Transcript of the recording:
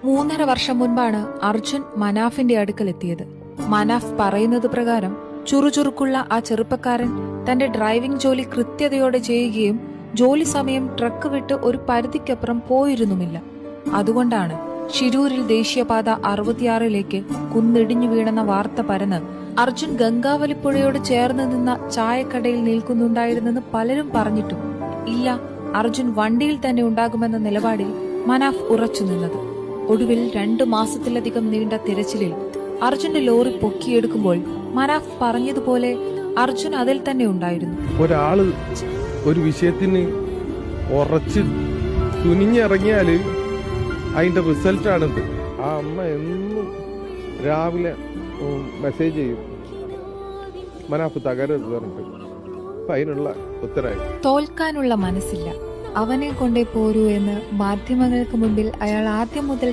3.5 വർഷം മുൻപാണ് അർജുൻ മനാഫിന്റെ അടുക്കലെത്തിയത്. മനാഫ് പറയുന്നത് പ്രകാരം ചുറുചുറുക്കുള്ള ആ ചെറുപ്പക്കാരൻ തന്റെ ഡ്രൈവിംഗ് ജോലി കൃത്യതയോടെ ചെയ്യുകയും ജോലി സമയം ട്രക്ക് വിട്ട് ഒരു പരിധിക്കപ്പുറം പോയിരുന്നുമില്ല. അതുകൊണ്ടാണ് ഷിരൂരിൽ ദേശീയപാത 66 കുന്നിടിഞ്ഞു വീണെന്ന വാർത്ത പരന്ന് അർജുൻ ഗംഗാവലിപ്പുഴയോട് ചേർന്ന് നിന്ന ചായക്കടയിൽ നിൽക്കുന്നുണ്ടായിരുന്നെന്ന് പലരും പറഞ്ഞിട്ടും ഇല്ല, അർജുൻ വണ്ടിയിൽ തന്നെ ഉണ്ടാകുമെന്ന നിലപാടിൽ മനാഫ് ഉറച്ചു നിന്നത്. ഒടുവിൽ 2 മാസത്തിലധികം നീണ്ട തിരച്ചിലിൽ അർജുന്റെ ലോറി പൊക്കിയെടുക്കുമ്പോൾ മനാഫ് പറഞ്ഞതുപോലെ അർജുൻ അതിൽ തന്നെ ഉണ്ടായിരുന്നു. ഒരാള് ഒരു വിഷയത്തിന് ഉറച്ച് തുനിഞ്ഞിറങ്ങിയാല് അതിന്റെ റിസൾട്ടാണിത്. ആ അമ്മ എന്നും രാവിലെ മെസ്സേജ് ചെയ്യും, മനാഫ് തകരരുത് പറഞ്ഞിട്ട്. അതിനുള്ള ഉത്തരവായി. തോൽക്കാനുള്ള മനസ്സില്ല, അവനെ കൊണ്ടേ പോരൂ എന്ന് മാധ്യമങ്ങൾക്ക് മുമ്പിൽ അയാൾ ആദ്യം മുതൽ